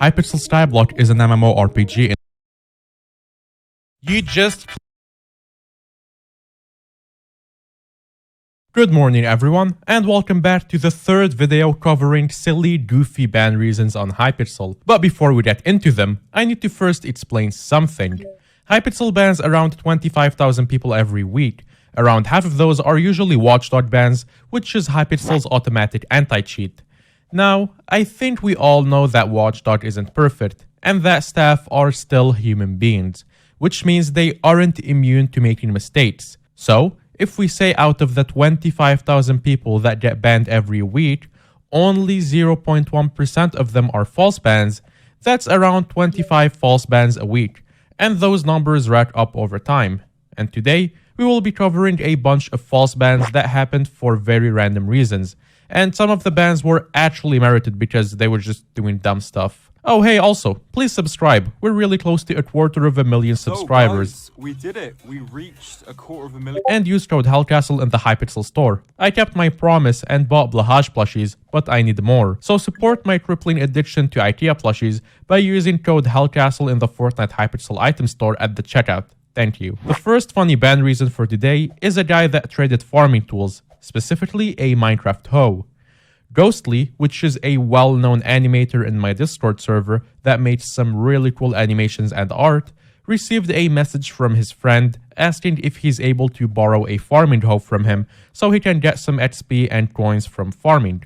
Hypixel Skyblock is an MMORPG. You just... Good morning everyone, and welcome back to the third video covering silly, goofy ban reasons on Hypixel. But before we get into them, I need to first explain something. Hypixel bans around 25,000 people every week. Around half of those are usually Watchdog bans, which is Hypixel's automatic anti-cheat. Now, I think we all know that Watchdog isn't perfect, and that staff are still human beings, which means they aren't immune to making mistakes. So, if we say out of the 25,000 people that get banned every week, only 0.1% of them are false bans, that's around 25 false bans a week, and those numbers rack up over time. And today, we will be covering a bunch of false bans that happened for very random reasons. And some of the bans were actually merited because they were just doing dumb stuff. Oh hey, also, please subscribe. We're really close to 250,000 subscribers. So guys, we did it. We reached 250,000. And use code Hellcastle in the Hypixel store. I kept my promise and bought Blahaj plushies, but I need more. So support my crippling addiction to IKEA plushies by using code Hellcastle in the Fortnite Hypixel item store at the checkout. Thank you. The first funny ban reason for today is a guy that traded farming tools, specifically a Minecraft hoe. Ghostly, which is a well-known animator in my Discord server that makes some really cool animations and art, received a message from his friend asking if he's able to borrow a farming hoe from him so he can get some XP and coins from farming.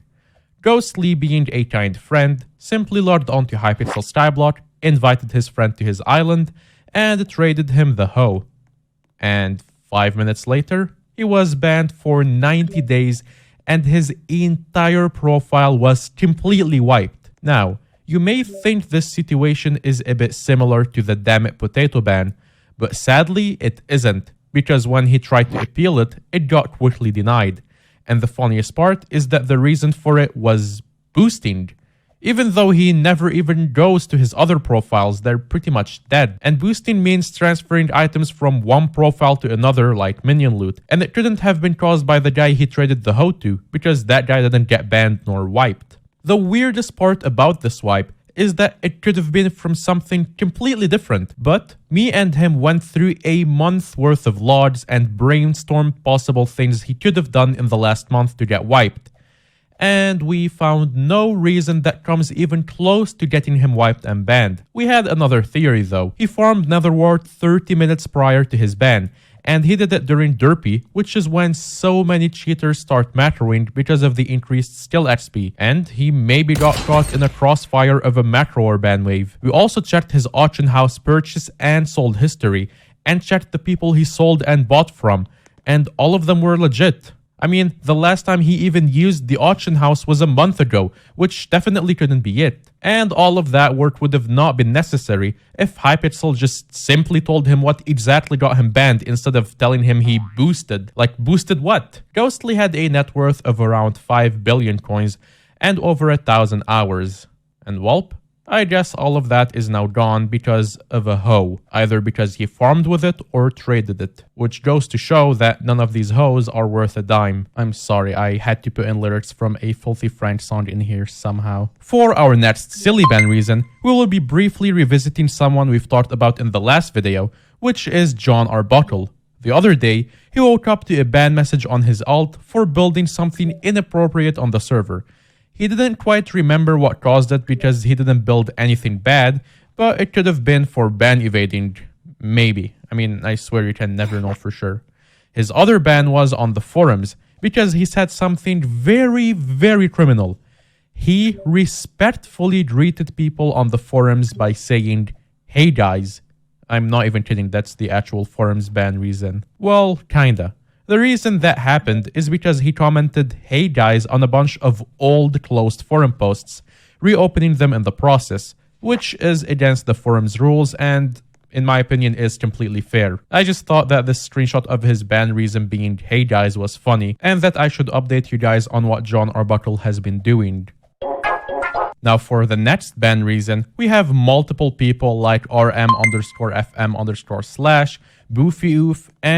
Ghostly, being a kind friend, simply logged onto Hypixel Skyblock, invited his friend to his island, and traded him the hoe. And 5 minutes later, he was banned for 90 days and his entire profile was completely wiped. Now, you may think this situation is a bit similar to the Damn It Potato ban, but sadly it isn't, because when he tried to appeal it, it got quickly denied. And the funniest part is that the reason for it was boosting. Even though he never even goes to his other profiles, they're pretty much dead. And boosting means transferring items from one profile to another like minion loot. And it couldn't have been caused by the guy he traded the hoe to, because that guy didn't get banned nor wiped. The weirdest part about this wipe is that it could have been from something completely different. But me and him went through a month worth of logs and brainstormed possible things he could have done in the last month to get wiped. And we found no reason that comes even close to getting him wiped and banned. We had another theory though. He farmed Netherwart 30 minutes prior to his ban, and he did it during Derpy, which is when so many cheaters start macroing because of the increased skill XP, and he maybe got caught in a crossfire of a macroer ban wave. We also checked his auction house purchase and sold history, and checked the people he sold and bought from, and all of them were legit. I mean, the last time he even used the auction house was a month ago, which definitely couldn't be it. And all of that work would have not been necessary if Hypixel just simply told him what exactly got him banned instead of telling him he boosted. Like, boosted what? Ghostly had a net worth of around 5 billion coins and over 1,000 hours. And welp, I guess all of that is now gone because of a hoe, either because he farmed with it or traded it, which goes to show that none of these hoes are worth a dime. I'm sorry, I had to put in lyrics from a Filthy Frank song in here somehow. For our next silly ban reason, we will be briefly revisiting someone we've talked about in the last video, which is John Arbuckle. The other day, he woke up to a ban message on his alt for building something inappropriate on the server. He didn't quite remember what caused it because he didn't build anything bad, but it could have been for ban evading. Maybe. I mean, I swear you can never know for sure. His other ban was on the forums because he said something very, very criminal. He respectfully greeted people on the forums by saying, "Hey guys." I'm not even kidding, that's the actual forums ban reason. Well, kinda. The reason that happened is because he commented "Hey guys" on a bunch of old closed forum posts, reopening them in the process, which is against the forum's rules and, in my opinion, is completely fair. I just thought that this screenshot of his ban reason being "Hey guys" was funny, and that I should update you guys on what John Arbuckle has been doing. Now for the next ban reason, we have multiple people like RM_FM_/ Boofy Oof, and